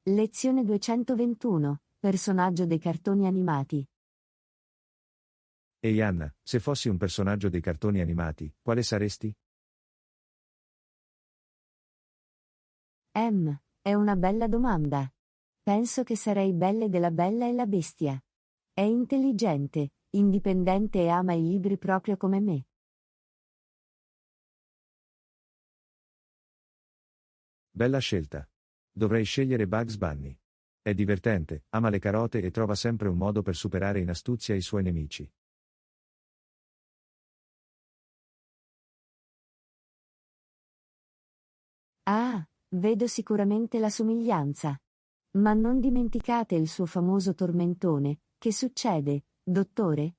Lezione 221. Personaggio dei cartoni animati. Ehi Anna, se fossi un personaggio dei cartoni animati, quale saresti? È una bella domanda. Penso che sarei Belle della Bella e la Bestia. È intelligente, indipendente e ama i libri proprio come me. Bella scelta. Dovrei scegliere Bugs Bunny. È divertente, ama le carote e trova sempre un modo per superare in astuzia i suoi nemici. Ah, vedo sicuramente la somiglianza. Ma non dimenticate il suo famoso tormentone. Che succede, dottore?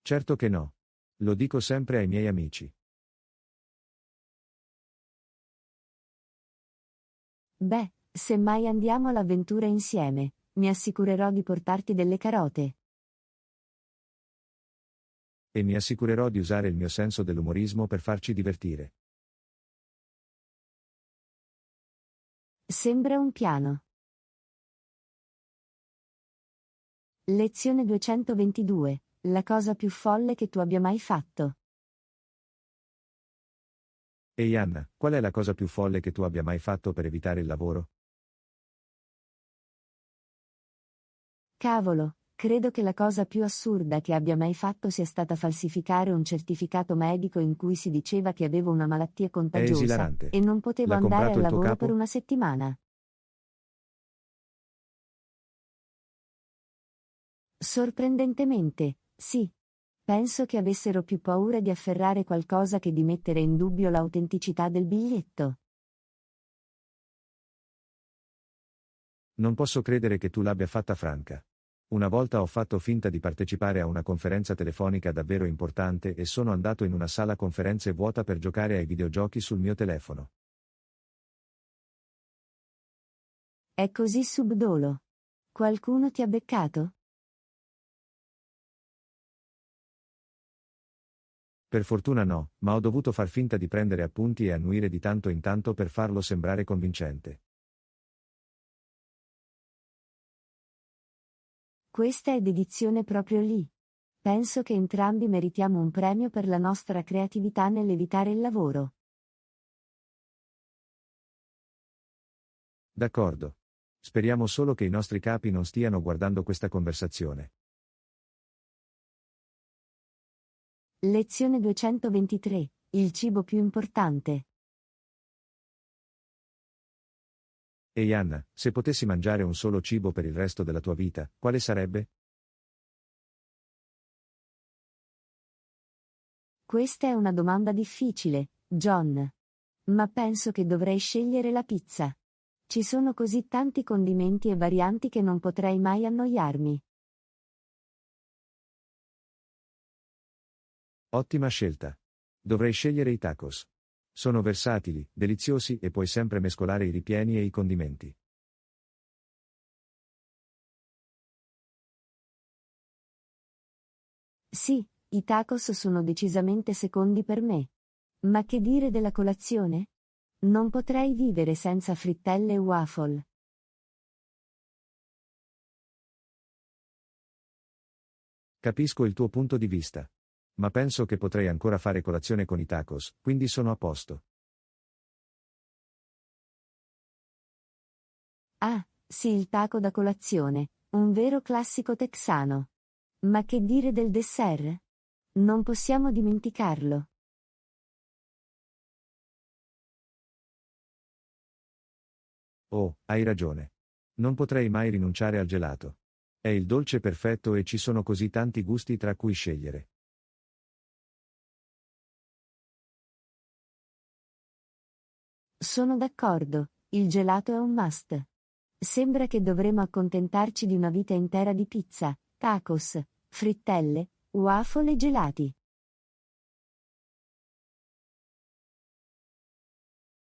Certo che no. Lo dico sempre ai miei amici. Beh, se mai andiamo all'avventura insieme, mi assicurerò di portarti delle carote. E mi assicurerò di usare il mio senso dell'umorismo per farci divertire. Sembra un piano. Lezione 222. La cosa più folle che tu abbia mai fatto. Ehi Anna, qual è la cosa più folle che tu abbia mai fatto per evitare il lavoro? Cavolo, credo che la cosa più assurda che abbia mai fatto sia stata falsificare un certificato medico in cui si diceva che avevo una malattia È contagiosa, esilarante. e non potevo L'ha andare comprato al il tuo lavoro per capo? una settimana. Sorprendentemente, sì. Penso che avessero più paura di afferrare qualcosa che di mettere in dubbio l'autenticità del biglietto. Non posso credere che tu l'abbia fatta franca. Una volta ho fatto finta di partecipare a una conferenza telefonica davvero importante e sono andato in una sala conferenze vuota per giocare ai videogiochi sul mio telefono. È così subdolo. Qualcuno ti ha beccato? Per fortuna no, ma ho dovuto far finta di prendere appunti e annuire di tanto in tanto per farlo sembrare convincente. Questa è dedizione proprio lì. Penso che entrambi meritiamo un premio per la nostra creatività nell'evitare il lavoro. D'accordo. Speriamo solo che i nostri capi non stiano guardando questa conversazione. Lezione 223. Il cibo più importante. Ehi Anna, se potessi mangiare un solo cibo per il resto della tua vita, quale sarebbe? Questa è una domanda difficile, John. Ma penso che dovrei scegliere la pizza. Ci sono così tanti condimenti e varianti che non potrei mai annoiarmi. Ottima scelta. Dovrei scegliere i tacos. Sono versatili, deliziosi e puoi sempre mescolare i ripieni e i condimenti. Sì, i tacos sono decisamente secondi per me. Ma che dire della colazione? Non potrei vivere senza frittelle e waffle. Capisco il tuo punto di vista. Ma penso che potrei ancora fare colazione con i tacos, quindi sono a posto. Ah, sì, il taco da colazione, un vero classico texano. Ma che dire del dessert? Non possiamo dimenticarlo. Oh, hai ragione. Non potrei mai rinunciare al gelato. È il dolce perfetto e ci sono così tanti gusti tra cui scegliere. Sono d'accordo, il gelato è un must. Sembra che dovremo accontentarci di una vita intera di pizza, tacos, frittelle, waffle e gelati.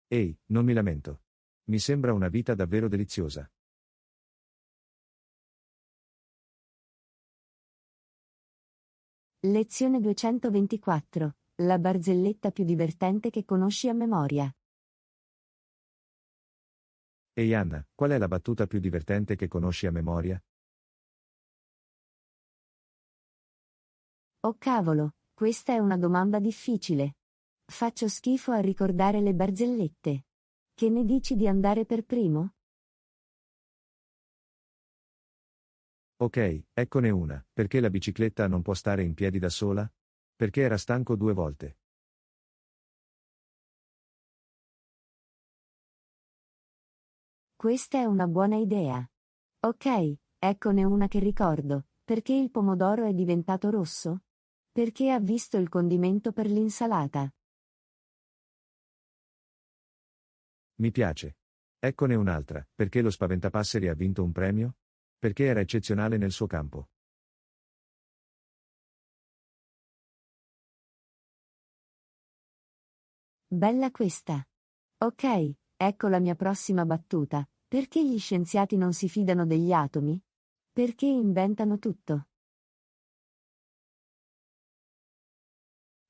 Ehi, non mi lamento. Mi sembra una vita davvero deliziosa. Lezione 224. La barzelletta più divertente che conosci a memoria. Ehi Anna, qual è la battuta più divertente che conosci a memoria? Oh cavolo, questa è una domanda difficile. Faccio schifo a ricordare le barzellette. Che ne dici di andare per primo? Ok, eccone una. Perché la bicicletta non può stare in piedi da sola? Perché era stanco 2 volte. Questa è una buona idea. Ok, eccone una che ricordo. Perché il pomodoro è diventato rosso? Perché ha visto il condimento per l'insalata. Mi piace. Eccone un'altra. Perché lo Spaventapasseri ha vinto un premio? Perché era eccezionale nel suo campo. Bella questa. Ok, ecco la mia prossima battuta. Perché gli scienziati non si fidano degli atomi? Perché inventano tutto.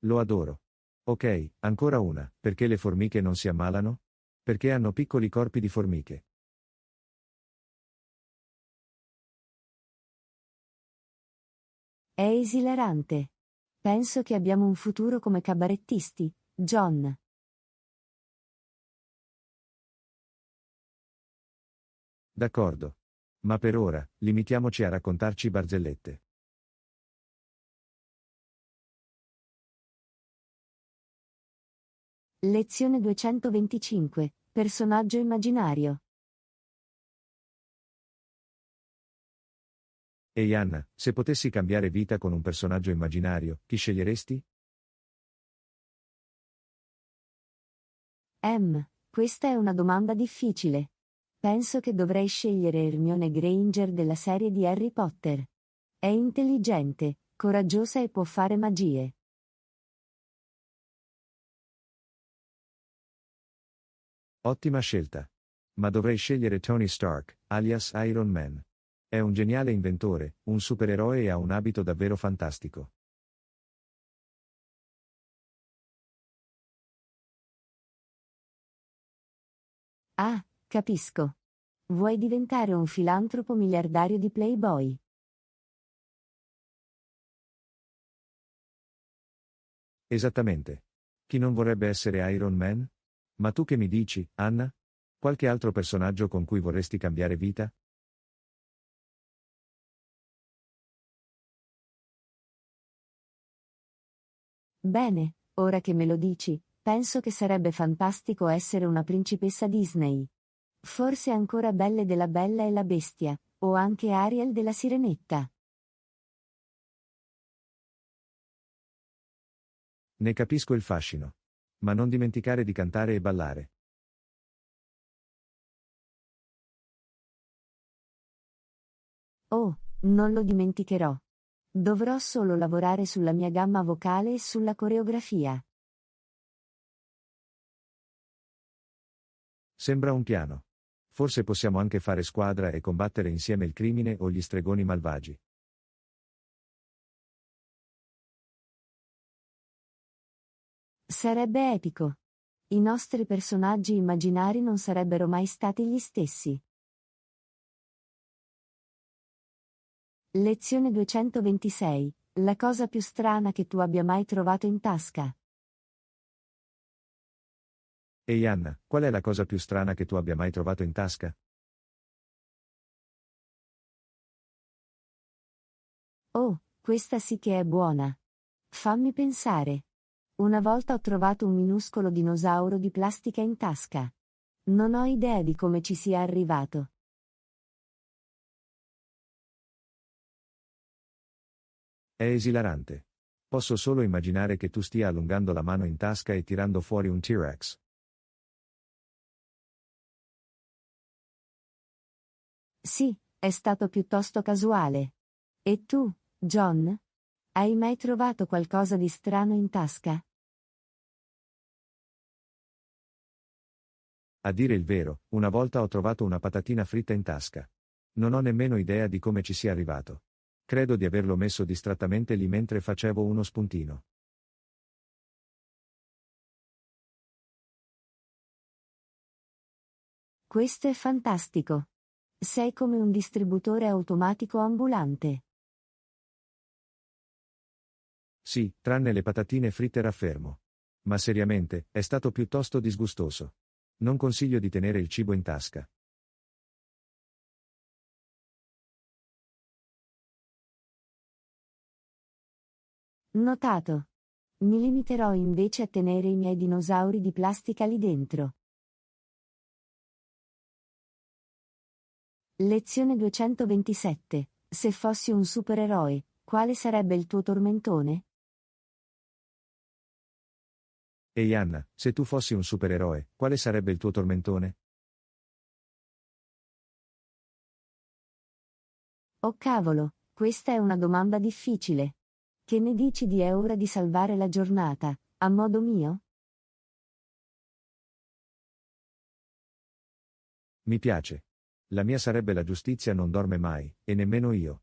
Lo adoro. Ok, ancora una. Perché le formiche non si ammalano? Perché hanno piccoli corpi di formiche. È esilarante. Penso che abbiamo un futuro come cabarettisti, John. D'accordo. Ma per ora, limitiamoci a raccontarci barzellette. Lezione 225. Personaggio immaginario. Ehi Anna, se potessi cambiare vita con un personaggio immaginario, chi sceglieresti? Questa è una domanda difficile. Penso che dovrei scegliere Hermione Granger della serie di Harry Potter. È intelligente, coraggiosa e può fare magie. Ottima scelta. Ma dovrei scegliere Tony Stark, alias Iron Man. È un geniale inventore, un supereroe e ha un abito davvero fantastico. Ah, capisco. Vuoi diventare un filantropo miliardario di Playboy? Esattamente. Chi non vorrebbe essere Iron Man? Ma tu che mi dici, Anna? Qualche altro personaggio con cui vorresti cambiare vita? Bene, ora che me lo dici, penso che sarebbe fantastico essere una principessa Disney. Forse ancora Belle della Bella e la Bestia, o anche Ariel della Sirenetta. Ne capisco il fascino. Ma non dimenticare di cantare e ballare. Oh, non lo dimenticherò. Dovrò solo lavorare sulla mia gamma vocale e sulla coreografia. Sembra un piano. Forse possiamo anche fare squadra e combattere insieme il crimine o gli stregoni malvagi. Sarebbe epico. I nostri personaggi immaginari non sarebbero mai stati gli stessi. Lezione 226. La cosa più strana che tu abbia mai trovato in tasca. Ehi Anna, qual è la cosa più strana che tu abbia mai trovato in tasca? Oh, questa sì che è buona. Fammi pensare. Una volta ho trovato un minuscolo dinosauro di plastica in tasca. Non ho idea di come ci sia arrivato. È esilarante. Posso solo immaginare che tu stia allungando la mano in tasca e tirando fuori un T-Rex. Sì, è stato piuttosto casuale. E tu, John? Hai mai trovato qualcosa di strano in tasca? A dire il vero, una volta ho trovato una patatina fritta in tasca. Non ho nemmeno idea di come ci sia arrivato. Credo di averlo messo distrattamente lì mentre facevo uno spuntino. Questo è fantastico. Sei come un distributore automatico ambulante. Sì, tranne le patatine fritte raffermo. Ma seriamente, è stato piuttosto disgustoso. Non consiglio di tenere il cibo in tasca. Notato. Mi limiterò invece a tenere i miei dinosauri di plastica lì dentro. Lezione 227. Se fossi un supereroe, quale sarebbe il tuo tormentone? Ehi Anna, se tu fossi un supereroe, quale sarebbe il tuo tormentone? Oh cavolo, questa è una domanda difficile. Che ne dici di è ora di salvare la giornata, a modo mio? Mi piace. La mia sarebbe la giustizia non dorme mai, e nemmeno io.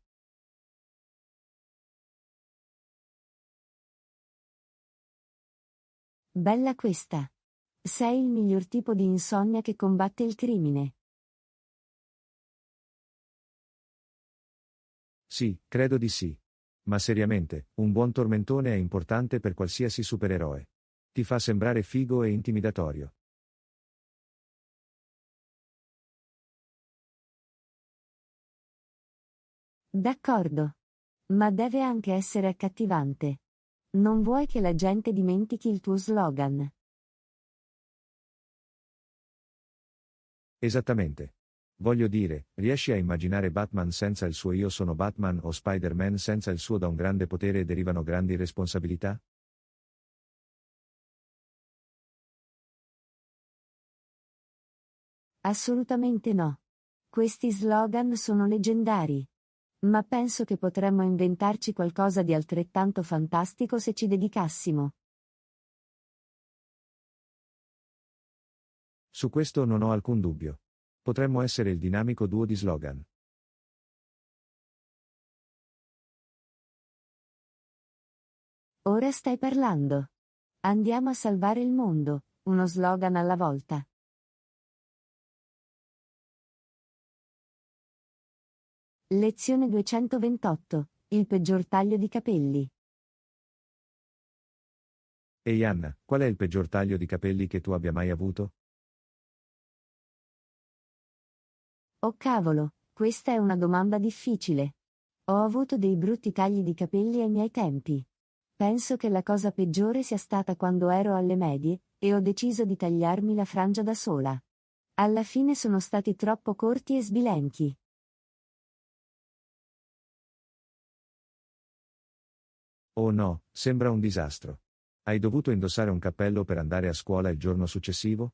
Bella questa. Sei il miglior tipo di insonnia che combatte il crimine. Sì, credo di sì. Ma seriamente, un buon tormentone è importante per qualsiasi supereroe. Ti fa sembrare figo e intimidatorio. D'accordo. Ma deve anche essere accattivante. Non vuoi che la gente dimentichi il tuo slogan. Esattamente. Voglio dire, riesci a immaginare Batman senza il suo io sono Batman o Spider-Man senza il suo da un grande potere derivano grandi responsabilità? Assolutamente no. Questi slogan sono leggendari. Ma penso che potremmo inventarci qualcosa di altrettanto fantastico se ci dedicassimo. Su questo non ho alcun dubbio. Potremmo essere il dinamico duo di slogan. Ora stai parlando. Andiamo a salvare il mondo, uno slogan alla volta. Lezione 228. Il peggior taglio di capelli. Ehi Anna, qual è il peggior taglio di capelli che tu abbia mai avuto? Oh cavolo, questa è una domanda difficile. Ho avuto dei brutti tagli di capelli ai miei tempi. Penso che la cosa peggiore sia stata quando ero alle medie, e ho deciso di tagliarmi la frangia da sola. Alla fine sono stati troppo corti e sbilenchi. Oh no, sembra un disastro. Hai dovuto indossare un cappello per andare a scuola il giorno successivo?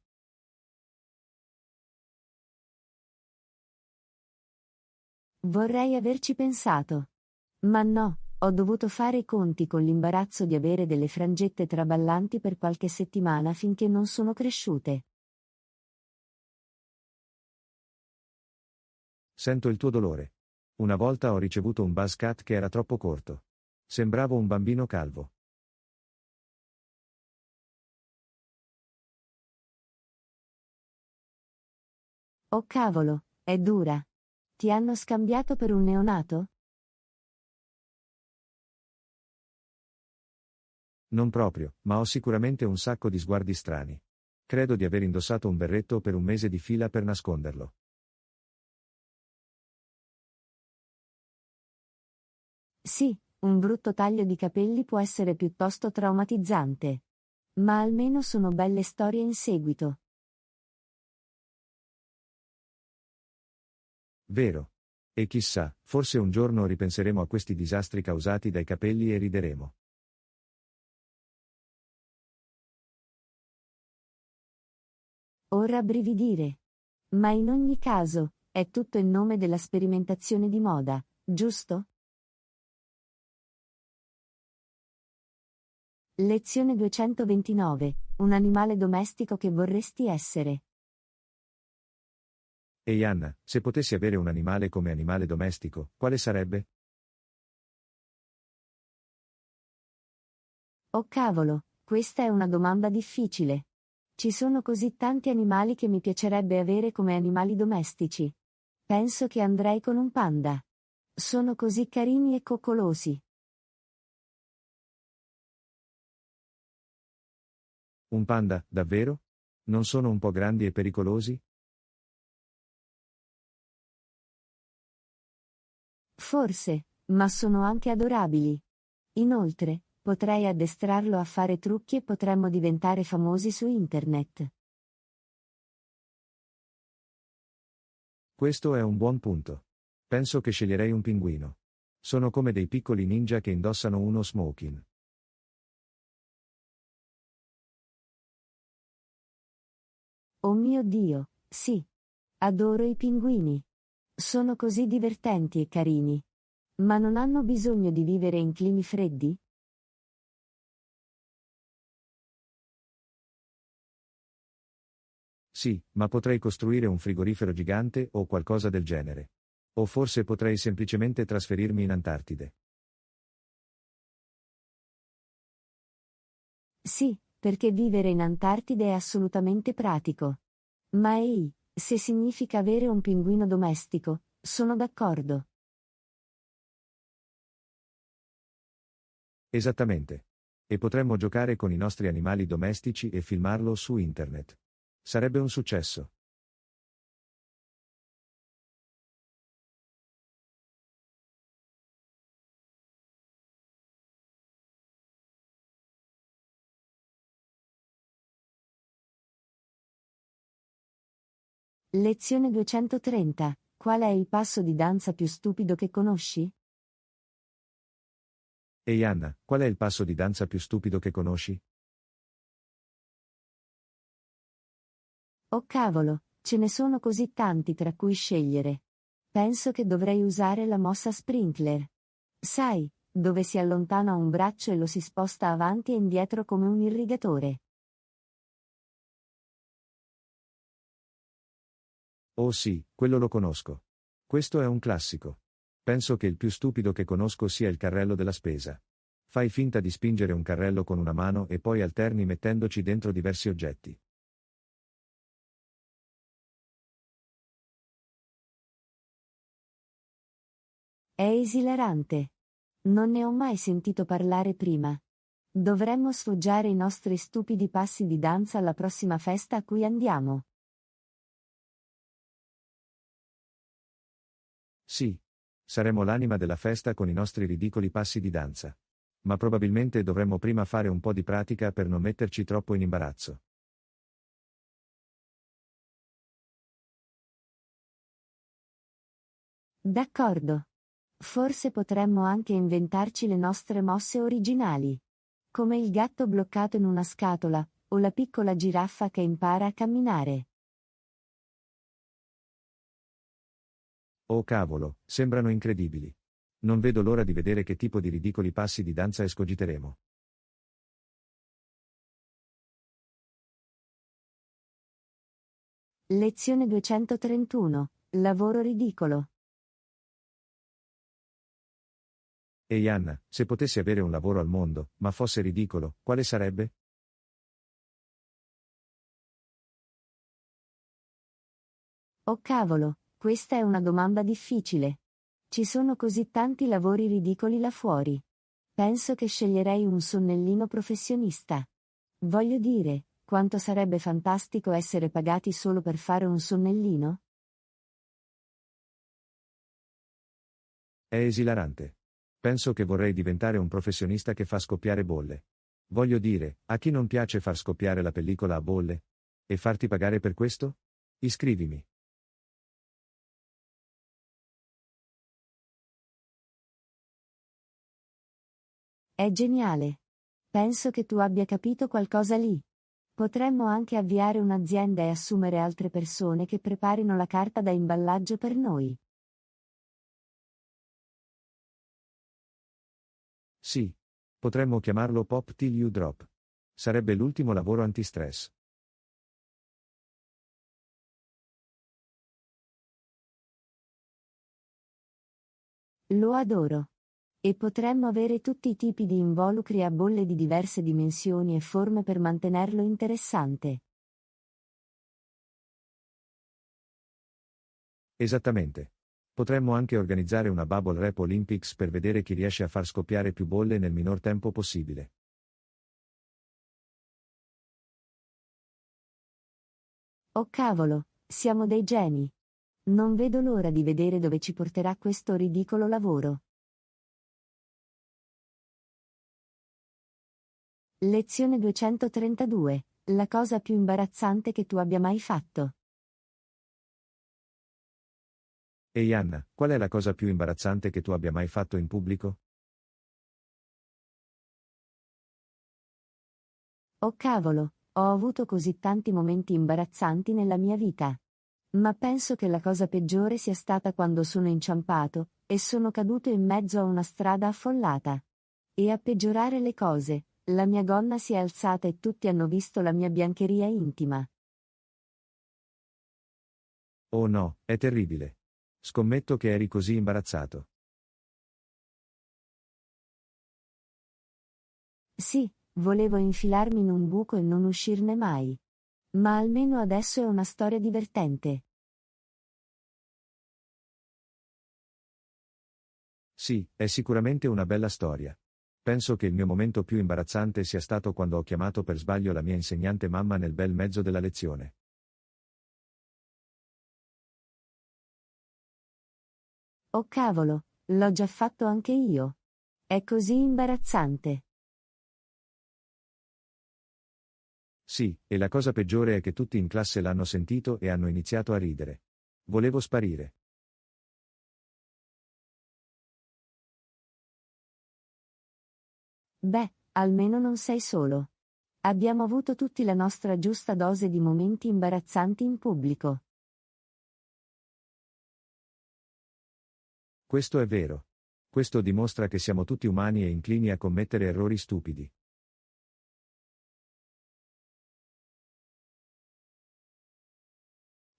Vorrei averci pensato. Ma no, ho dovuto fare i conti con l'imbarazzo di avere delle frangette traballanti per qualche settimana finché non sono cresciute. Sento il tuo dolore. Una volta ho ricevuto un buzz cut che era troppo corto. Sembravo un bambino calvo. Oh cavolo, è dura. Ti hanno scambiato per un neonato? Non proprio, ma ho sicuramente un sacco di sguardi strani. Credo di aver indossato un berretto per un mese di fila per nasconderlo. Sì, un brutto taglio di capelli può essere piuttosto traumatizzante. Ma almeno sono belle storie in seguito. Vero. E chissà, forse un giorno ripenseremo a questi disastri causati dai capelli e rideremo. Ora brividire. Ma in ogni caso, è tutto in nome della sperimentazione di moda, giusto? Lezione 229. Un animale domestico che vorresti essere. Ehi Anna, se potessi avere un animale come animale domestico, quale sarebbe? Oh cavolo, questa è una domanda difficile. Ci sono così tanti animali che mi piacerebbe avere come animali domestici. Penso che andrei con un panda. Sono così carini e coccolosi. Un panda, davvero? Non sono un po' grandi e pericolosi? Forse, ma sono anche adorabili. Inoltre, potrei addestrarlo a fare trucchi e potremmo diventare famosi su internet. Questo è un buon punto. Penso che sceglierei un pinguino. Sono come dei piccoli ninja che indossano uno smoking. Oh mio Dio, sì. Adoro i pinguini. Sono così divertenti e carini. Ma non hanno bisogno di vivere in climi freddi? Sì, ma potrei costruire un frigorifero gigante o qualcosa del genere. O forse potrei semplicemente trasferirmi in Antartide. Sì, perché vivere in Antartide è assolutamente pratico. Ma ehi, se significa avere un pinguino domestico, sono d'accordo. Esattamente. E potremmo giocare con i nostri animali domestici e filmarlo su internet. Sarebbe un successo. Lezione 230. Qual è il passo di danza più stupido che conosci? Ehi Anna, qual è il passo di danza più stupido che conosci? Oh cavolo, ce ne sono così tanti tra cui scegliere. Penso che dovrei usare la mossa sprinkler. Sai, dove si allontana un braccio e lo si sposta avanti e indietro come un irrigatore. Oh sì, quello lo conosco. Questo è un classico. Penso che il più stupido che conosco sia il carrello della spesa. Fai finta di spingere un carrello con una mano e poi alterni mettendoci dentro diversi oggetti. È esilarante. Non ne ho mai sentito parlare prima. Dovremmo sfoggiare i nostri stupidi passi di danza alla prossima festa a cui andiamo. Sì. Saremo l'anima della festa con i nostri ridicoli passi di danza. Ma probabilmente dovremmo prima fare un po' di pratica per non metterci troppo in imbarazzo. D'accordo. Forse potremmo anche inventarci le nostre mosse originali. Come il gatto bloccato in una scatola, o la piccola giraffa che impara a camminare. Oh cavolo, sembrano incredibili. Non vedo l'ora di vedere che tipo di ridicoli passi di danza escogiteremo. Lezione 231. Lavoro ridicolo. Ehi Anna, se potessi avere un lavoro al mondo, ma fosse ridicolo, quale sarebbe? Oh cavolo, questa è una domanda difficile. Ci sono così tanti lavori ridicoli là fuori. Penso che sceglierei un sonnellino professionista. Voglio dire, quanto sarebbe fantastico essere pagati solo per fare un sonnellino? È esilarante. Penso che vorrei diventare un professionista che fa scoppiare bolle. Voglio dire, a chi non piace far scoppiare la pellicola a bolle? E farti pagare per questo? Iscrivimi. È geniale. Penso che tu abbia capito qualcosa lì. Potremmo anche avviare un'azienda e assumere altre persone che preparino la carta da imballaggio per noi. Sì. Potremmo chiamarlo Pop Till You Drop. Sarebbe l'ultimo lavoro antistress. Lo adoro. E potremmo avere tutti i tipi di involucri a bolle di diverse dimensioni e forme per mantenerlo interessante. Esattamente. Potremmo anche organizzare una Bubble Wrap Olympics per vedere chi riesce a far scoppiare più bolle nel minor tempo possibile. Oh cavolo, siamo dei geni. Non vedo l'ora di vedere dove ci porterà questo ridicolo lavoro. Lezione 232. La cosa più imbarazzante che tu abbia mai fatto. Ehi Anna, qual è la cosa più imbarazzante che tu abbia mai fatto in pubblico? Oh cavolo, ho avuto così tanti momenti imbarazzanti nella mia vita. Ma penso che la cosa peggiore sia stata quando sono inciampato, e sono caduto in mezzo a una strada affollata. E a peggiorare le cose, la mia gonna si è alzata e tutti hanno visto la mia biancheria intima. Oh no, è terribile. Scommetto che eri così imbarazzato. Sì, volevo infilarmi in un buco e non uscirne mai. Ma almeno adesso è una storia divertente. Sì, è sicuramente una bella storia. Penso che il mio momento più imbarazzante sia stato quando ho chiamato per sbaglio la mia insegnante mamma nel bel mezzo della lezione. Oh cavolo, l'ho già fatto anche io. È così imbarazzante. Sì, e la cosa peggiore è che tutti in classe l'hanno sentito e hanno iniziato a ridere. Volevo sparire. Beh, almeno non sei solo. Abbiamo avuto tutti la nostra giusta dose di momenti imbarazzanti in pubblico. Questo è vero. Questo dimostra che siamo tutti umani e inclini a commettere errori stupidi.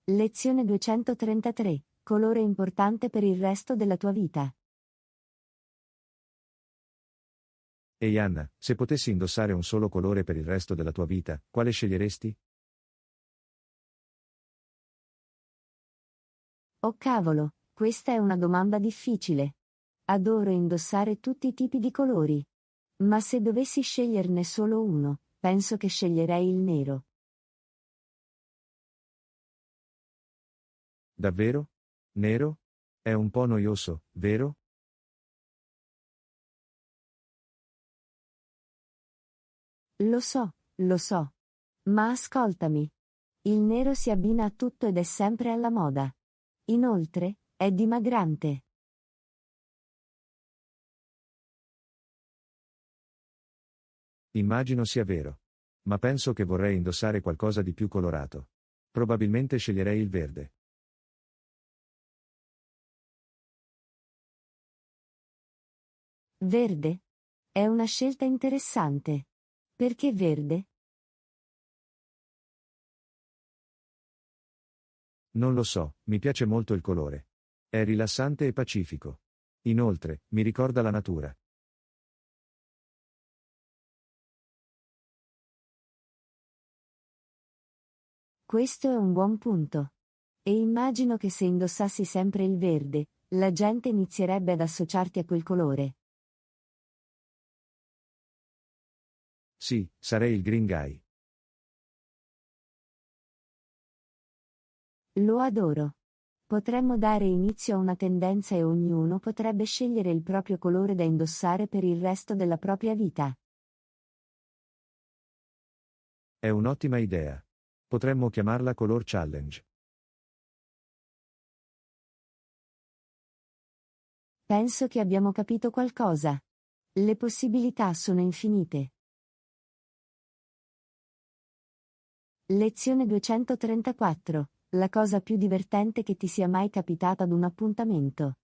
Lezione 233. Colore importante per il resto della tua vita. Ehi Anna, se potessi indossare un solo colore per il resto della tua vita, quale sceglieresti? Oh cavolo, questa è una domanda difficile. Adoro indossare tutti i tipi di colori. Ma se dovessi sceglierne solo uno, penso che sceglierei il nero. Davvero? Nero? È un po' noioso, vero? Lo so. Ma ascoltami. Il nero si abbina a tutto ed è sempre alla moda. Inoltre, è dimagrante. Immagino sia vero. Ma penso che vorrei indossare qualcosa di più colorato. Probabilmente sceglierei il verde. Verde? È una scelta interessante. Perché verde? Non lo so, mi piace molto il colore. È rilassante e pacifico. Inoltre, mi ricorda la natura. Questo è un buon punto. E immagino che se indossassi sempre il verde, la gente inizierebbe ad associarti a quel colore. Sì, sarei il green guy. Lo adoro. Potremmo dare inizio a una tendenza e ognuno potrebbe scegliere il proprio colore da indossare per il resto della propria vita. È un'ottima idea. Potremmo chiamarla Color Challenge. Penso che abbiamo capito qualcosa. Le possibilità sono infinite. Lezione 234. La cosa più divertente che ti sia mai capitata ad un appuntamento.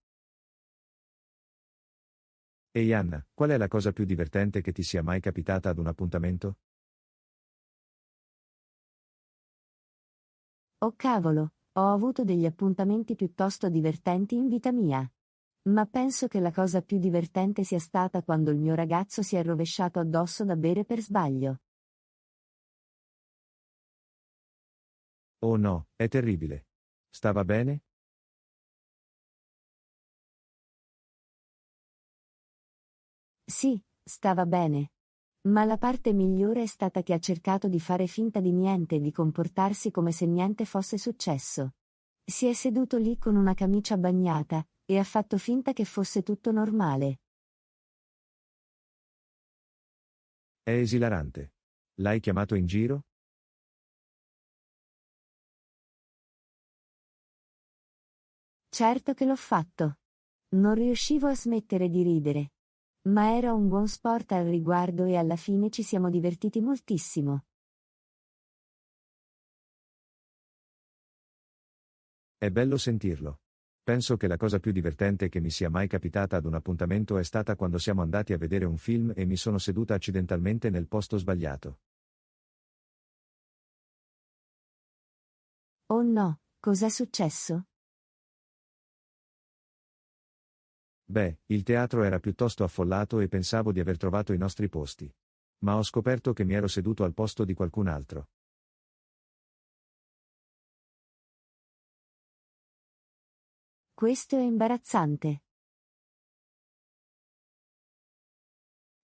Ehi Anna, qual è la cosa più divertente che ti sia mai capitata ad un appuntamento? Oh cavolo, ho avuto degli appuntamenti piuttosto divertenti in vita mia. Ma penso che la cosa più divertente sia stata quando il mio ragazzo si è rovesciato addosso da bere per sbaglio. Oh no, è terribile. Stava bene? Sì, stava bene. Ma la parte migliore è stata che ha cercato di fare finta di niente e di comportarsi come se niente fosse successo. Si è seduto lì con una camicia bagnata, e ha fatto finta che fosse tutto normale. È esilarante. L'hai chiamato in giro? Certo che l'ho fatto. Non riuscivo a smettere di ridere. Ma era un buon sport al riguardo e alla fine ci siamo divertiti moltissimo. È bello sentirlo. Penso che la cosa più divertente che mi sia mai capitata ad un appuntamento è stata quando siamo andati a vedere un film e mi sono seduta accidentalmente nel posto sbagliato. Oh no, cos'è successo? Beh, il teatro era piuttosto affollato e pensavo di aver trovato i nostri posti. Ma ho scoperto che mi ero seduto al posto di qualcun altro. Questo è imbarazzante.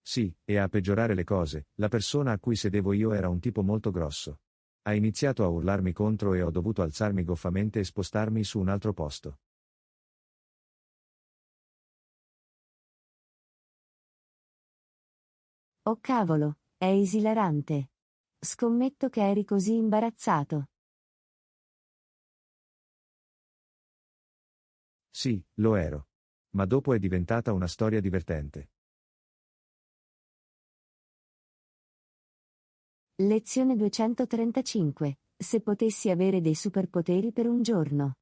Sì, e a peggiorare le cose, la persona a cui sedevo io era un tipo molto grosso. Ha iniziato a urlarmi contro e ho dovuto alzarmi goffamente e spostarmi su un altro posto. Oh cavolo, è esilarante. Scommetto che eri così imbarazzato. Sì, lo ero. Ma dopo è diventata una storia divertente. Lezione 235. Se potessi avere dei superpoteri per un giorno.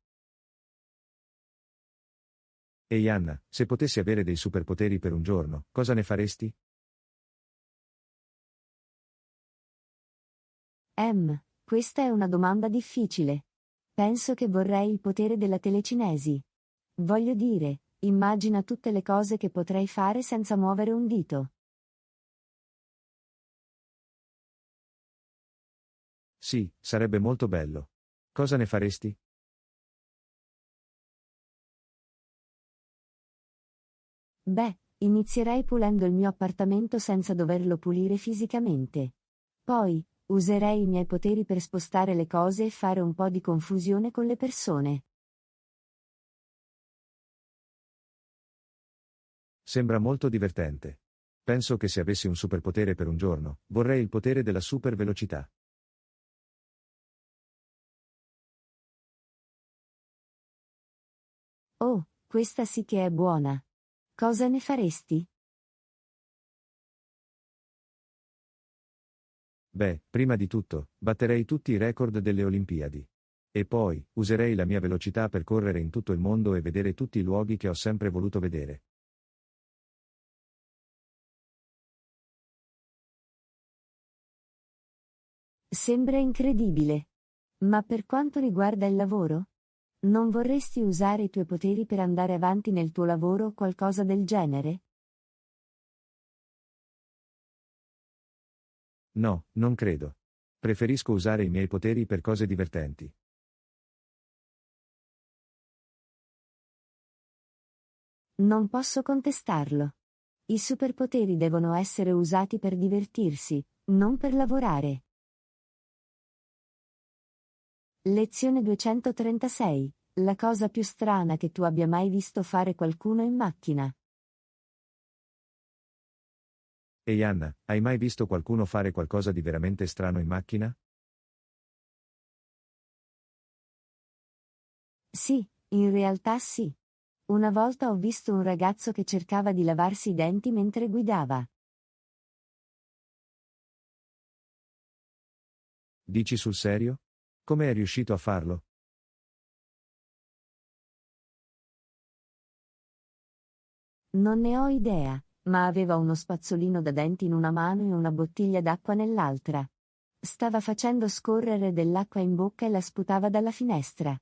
Ehi Anna, se potessi avere dei superpoteri per un giorno, cosa ne faresti? Questa è una domanda difficile. Penso che vorrei il potere della telecinesi. Voglio dire, immagina tutte le cose che potrei fare senza muovere un dito. Sì, sarebbe molto bello. Cosa ne faresti? Beh, inizierei pulendo il mio appartamento senza doverlo pulire fisicamente. Poi, userei i miei poteri per spostare le cose e fare un po' di confusione con le persone. Sembra molto divertente. Penso che se avessi un superpotere per un giorno, vorrei il potere della super velocità. Oh, questa sì che è buona. Cosa ne faresti? Beh, prima di tutto, batterei tutti i record delle Olimpiadi. E poi, userei la mia velocità per correre in tutto il mondo e vedere tutti i luoghi che ho sempre voluto vedere. Sembra incredibile. Ma per quanto riguarda il lavoro? Non vorresti usare i tuoi poteri per andare avanti nel tuo lavoro o qualcosa del genere? No, non credo. Preferisco usare i miei poteri per cose divertenti. Non posso contestarlo. I superpoteri devono essere usati per divertirsi, non per lavorare. Lezione 236. La cosa più strana che tu abbia mai visto fare qualcuno in macchina. Ehi Anna, hai mai visto qualcuno fare qualcosa di veramente strano in macchina? Sì, in realtà sì. Una volta ho visto un ragazzo che cercava di lavarsi i denti mentre guidava. Dici sul serio? Come è riuscito a farlo? Non ne ho idea, ma aveva uno spazzolino da denti in una mano e una bottiglia d'acqua nell'altra. Stava facendo scorrere dell'acqua in bocca e la sputava dalla finestra.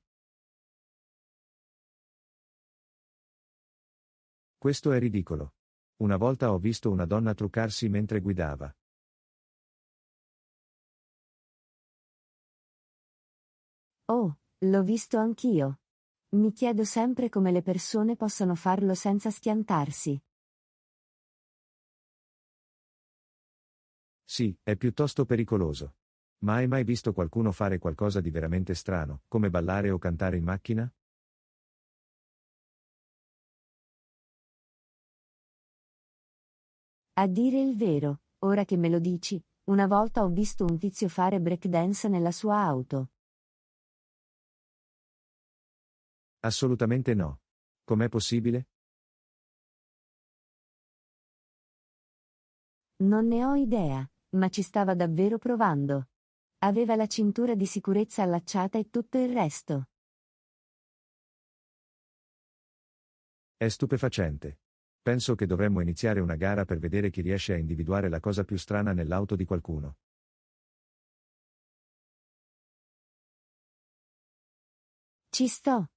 Questo è ridicolo. Una volta ho visto una donna truccarsi mentre guidava. Oh, l'ho visto anch'io. Mi chiedo sempre come le persone possano farlo senza schiantarsi. Sì, è piuttosto pericoloso. Ma hai mai visto qualcuno fare qualcosa di veramente strano, come ballare o cantare in macchina? A dire il vero, ora che me lo dici, una volta ho visto un tizio fare breakdance nella sua auto. Assolutamente no. Com'è possibile? Non ne ho idea, ma ci stava davvero provando. Aveva la cintura di sicurezza allacciata e tutto il resto. È stupefacente. Penso che dovremmo iniziare una gara per vedere chi riesce a individuare la cosa più strana nell'auto di qualcuno. Ci sto.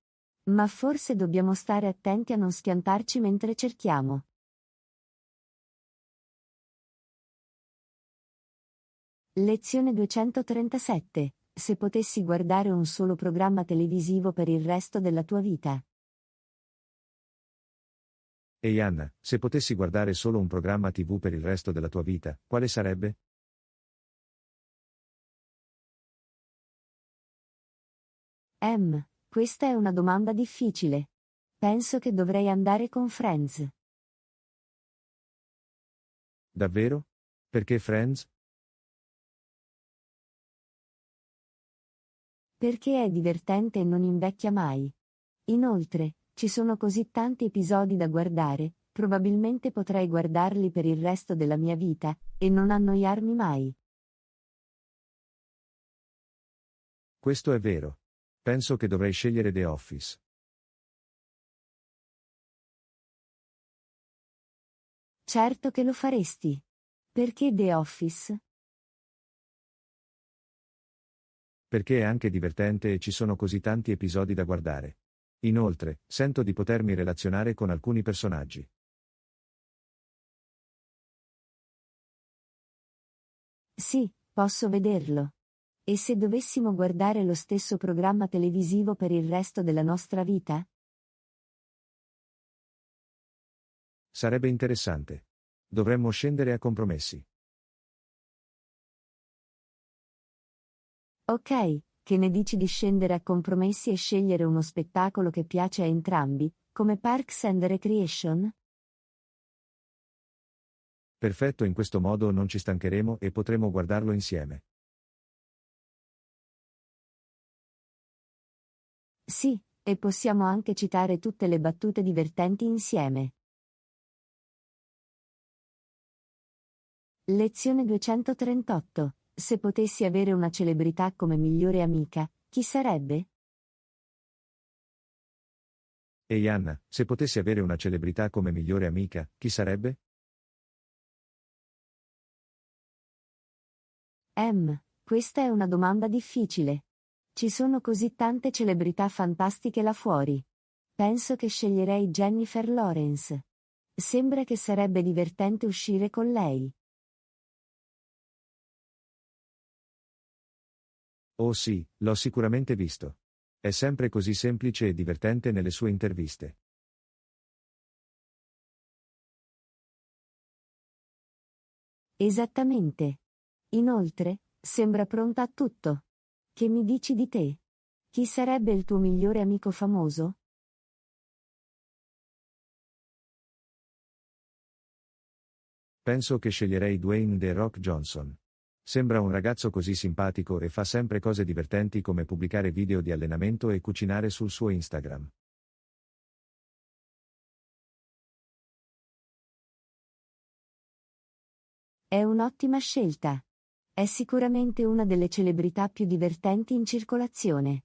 Ma forse dobbiamo stare attenti a non schiantarci mentre cerchiamo. Lezione 237. Se potessi guardare un solo programma televisivo per il resto della tua vita. Ehi Anna, se potessi guardare solo un programma TV per il resto della tua vita, quale sarebbe? Questa è una domanda difficile. Penso che dovrei andare con Friends. Davvero? Perché Friends? Perché è divertente e non invecchia mai. Inoltre, ci sono così tanti episodi da guardare, probabilmente potrei guardarli per il resto della mia vita, e non annoiarmi mai. Questo è vero. Penso che dovrei scegliere The Office. Certo che lo faresti. Perché The Office? Perché è anche divertente e ci sono così tanti episodi da guardare. Inoltre, sento di potermi relazionare con alcuni personaggi. Sì, posso vederlo. E se dovessimo guardare lo stesso programma televisivo per il resto della nostra vita? Sarebbe interessante. Dovremmo scendere a compromessi. Ok, che ne dici di scendere a compromessi e scegliere uno spettacolo che piace a entrambi, come Parks and Recreation? Perfetto, in questo modo non ci stancheremo e potremo guardarlo insieme. Sì, e possiamo anche citare tutte le battute divertenti insieme. Lezione 238. Se potessi avere una celebrità come migliore amica, chi sarebbe? Ehi Anna, se potessi avere una celebrità come migliore amica, chi sarebbe? Questa è una domanda difficile. Ci sono così tante celebrità fantastiche là fuori. Penso che sceglierei Jennifer Lawrence. Sembra che sarebbe divertente uscire con lei. Oh sì, l'ho sicuramente visto. È sempre così semplice e divertente nelle sue interviste. Esattamente. Inoltre, sembra pronta a tutto. Che mi dici di te? Chi sarebbe il tuo migliore amico famoso? Penso che sceglierei Dwayne The Rock Johnson. Sembra un ragazzo così simpatico e fa sempre cose divertenti come pubblicare video di allenamento e cucinare sul suo Instagram. È un'ottima scelta. È sicuramente una delle celebrità più divertenti in circolazione.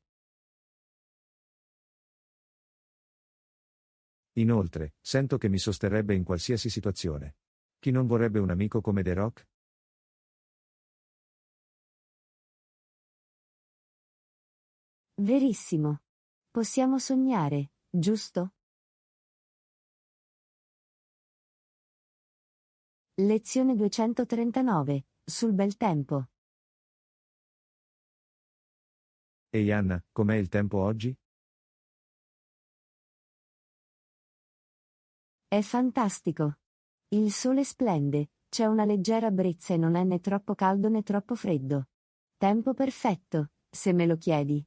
Inoltre, sento che mi sosterrebbe in qualsiasi situazione. Chi non vorrebbe un amico come The Rock? Verissimo. Possiamo sognare, giusto? Lezione 239. Sul bel tempo. Ehi Anna, com'è il tempo oggi? È fantastico. Il sole splende, C'è una leggera brezza e non è né troppo caldo né troppo freddo. Tempo perfetto, se me lo chiedi.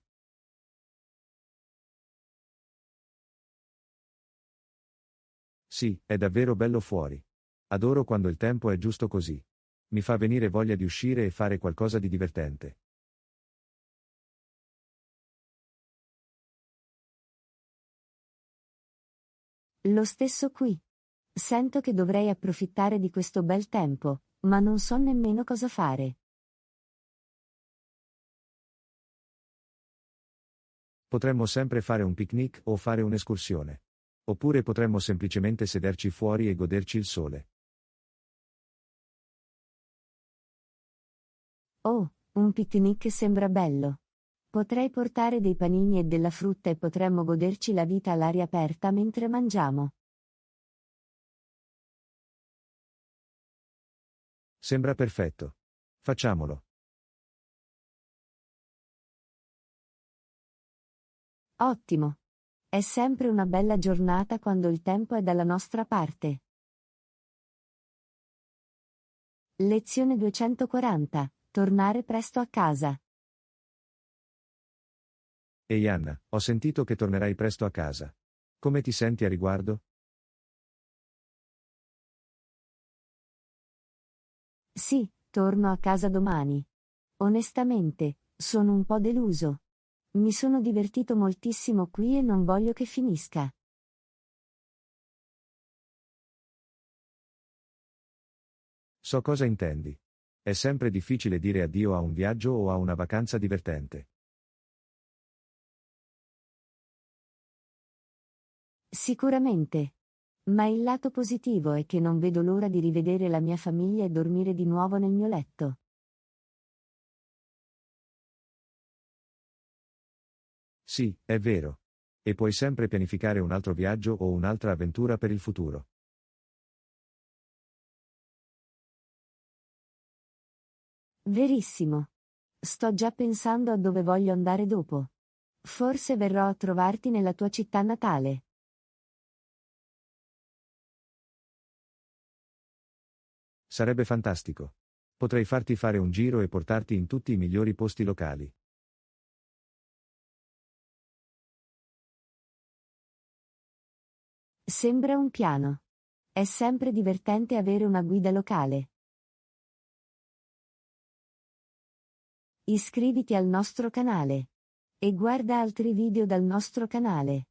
Sì, è davvero bello fuori. Adoro quando il tempo è giusto così. Mi fa venire voglia di uscire e fare qualcosa di divertente. Lo stesso qui. Sento che dovrei approfittare di questo bel tempo, ma non so nemmeno cosa fare. Potremmo sempre fare un picnic o fare un'escursione. Oppure potremmo semplicemente sederci fuori e goderci il sole. Oh, un picnic sembra bello. Potrei portare dei panini e della frutta e potremmo goderci la vita all'aria aperta mentre mangiamo. Sembra perfetto. Facciamolo. Ottimo. È sempre una bella giornata quando il tempo è dalla nostra parte. Lezione 240. Tornare presto a casa. Ehi Anna, ho sentito che tornerai presto a casa. Come ti senti a riguardo? Sì, torno a casa domani. Onestamente, sono un po' deluso. Mi sono divertito moltissimo qui e non voglio che finisca. So cosa intendi. È sempre difficile dire addio a un viaggio o a una vacanza divertente. Sicuramente. Ma il lato positivo è che non vedo l'ora di rivedere la mia famiglia e dormire di nuovo nel mio letto. Sì, è vero. E puoi sempre pianificare un altro viaggio o un'altra avventura per il futuro. Verissimo. Sto già pensando a dove voglio andare dopo. Forse verrò a trovarti nella tua città natale. Sarebbe fantastico. Potrei farti fare un giro e portarti in tutti i migliori posti locali. Sembra un piano. È sempre divertente avere una guida locale. Iscriviti al nostro canale. E guarda altri video dal nostro canale.